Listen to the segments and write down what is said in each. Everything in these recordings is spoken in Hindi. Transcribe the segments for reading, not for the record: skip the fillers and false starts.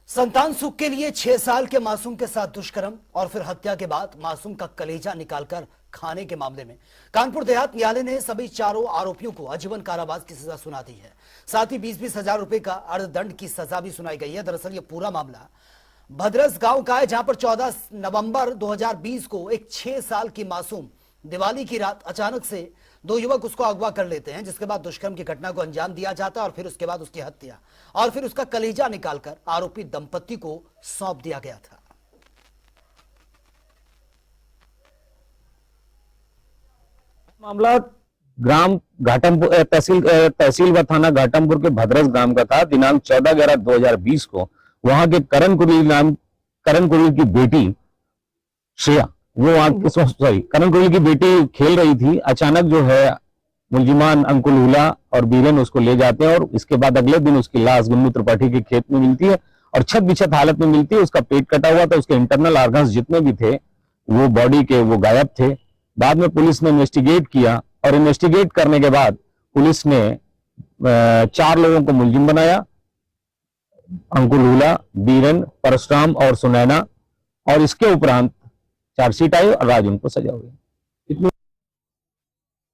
संतान सुख के लिए 6 साल के मासूम के साथ दुष्कर्म और फिर हत्या के बाद मासूम का कलेजा निकालकर खाने के मामले में कानपुर देहात न्यायालय ने सभी चारों आरोपियों को आजीवन कारावास की सजा सुना दी है। साथ ही 20-20 हजार रुपए का अर्थदंड की सजा भी सुनाई गई है। दरअसल ये पूरा मामला भद्रस गांव का है, जहां पर 14 नवंबर 2020 को एक 6 साल की मासूम दिवाली की रात अचानक से दो युवक उसको अगवा कर लेते हैं, जिसके बाद दुष्कर्म की घटना को अंजाम दिया जाता है और फिर उसके बाद उसकी हत्या और फिर उसका कलेजा निकालकर आरोपी दंपति को सौंप दिया गया था। मामला ग्राम घाटमपुर तहसील व थाना घाटमपुर के भद्रस ग्राम का था। दिनांक 14/11/2020 को वहां के करण कुरिल की बेटी श्रेया, वो करण कुरिल की बेटी खेल रही थी। अचानक जो है मुलजिमान अंकुल हुला और बीरन उसको ले जाते हैं और इसके बाद अगले दिन उसकी लाश गुन्नू त्रिपाठी के खेत में मिलती है और छत बिछत हालत में मिलती है। उसका पेट कटा हुआ था, उसके इंटरनल ऑर्गन्स जितने भी थे वो बॉडी के वो गायब थे। बाद में पुलिस ने इन्वेस्टिगेट किया और इन्वेस्टिगेट करने के बाद पुलिस ने 4 लोगों को मुलजिम बनाया, अंकुल हुला, बीरन, परशुराम और सुनैना, और इसके उपरांत चार्जशीट आई और आज उनको सजा हुई।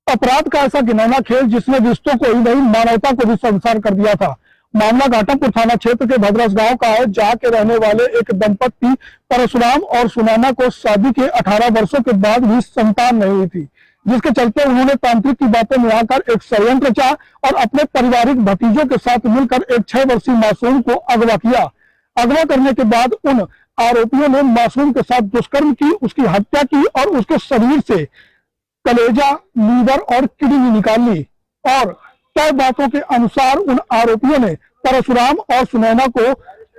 अपराध का ऐसा घिनौना खेल जिसने रिश्तों को ही नहीं मानवता को भी संसार कर दिया था। मामला घाटमपुर थाना क्षेत्र के भद्रस गांव का है, जहां के रहने वाले एक दंपत्ति परशुराम और सुनैना को शादी के 18 वर्षों के बाद भी संतान नहीं हुई थी, जिसके चलते उन्होंने तांत्रिक की बातें में आकर एक षड्यंत्र रचा और अपने पारिवारिक भतीजों के साथ मिलकर एक 6 वर्षीय मासूम को अगवा किया। अगवा करने के बाद उन आरोपियों ने मासूम के साथ दुष्कर्म की, उसकी हत्या की और उसके शरीर से कलेजा, लीवर और किडनी निकाल ली और तय बातों के अनुसार उन आरोपियों ने परशुराम और सुनैना को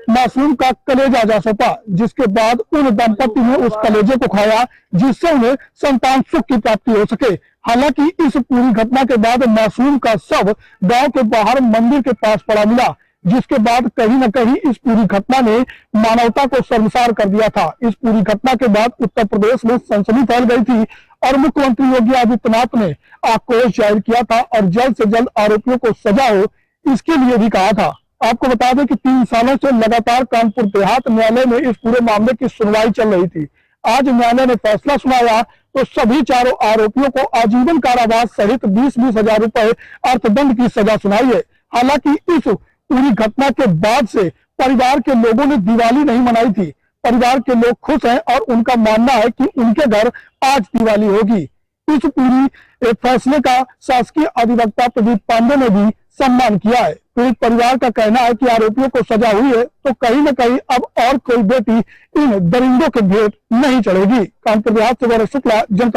मासूम का कलेजा जा सौंपा, जिसके बाद उन दंपति ने उस कलेजे को खाया, जिससे उन्हें संतान सुख की प्राप्ति हो सके। हालांकि इस पूरी घटना के बाद मासूम का शव गांव के बाहर मंदिर के पास पड़ा मिला, जिसके बाद कहीं न कहीं इस पूरी घटना ने मानवता को शर्मसार कर दिया था। इस पूरी घटना के बाद उत्तर प्रदेश में सनसनी फैल गई थी और मुख्यमंत्री योगी आदित्यनाथ ने आक्रोश जाहिर किया था और जल्द से जल्द आरोपियों को सजा हो, इसके लिए भी कहा था। आपको बता दें कि 3 सालों से लगातार कानपुर देहात न्यायालय में इस पूरे मामले की सुनवाई चल रही थी। आज न्यायालय ने फैसला सुनाया तो सभी चारों आरोपियों को आजीवन कारावास सहित 20-20 हजार रुपए अर्थदंड की सजा सुनाई है। हालांकि इस पूरी घटना के बाद से परिवार के लोगों ने दिवाली नहीं मनाई थी। परिवार के लोग खुश हैं और उनका मानना है कि उनके घर आज दिवाली होगी। इस पूरी फैसले का शासकीय अधिवक्ता प्रदीप पांडे ने भी सम्मान किया है। पीड़ित परिवार का कहना है कि आरोपियों को सजा हुई है तो कहीं न कहीं अब और कोई बेटी इन दरिंदों के भेंट नहीं चढ़ेगी। कानपुर देहात से शुक्ला, जनता।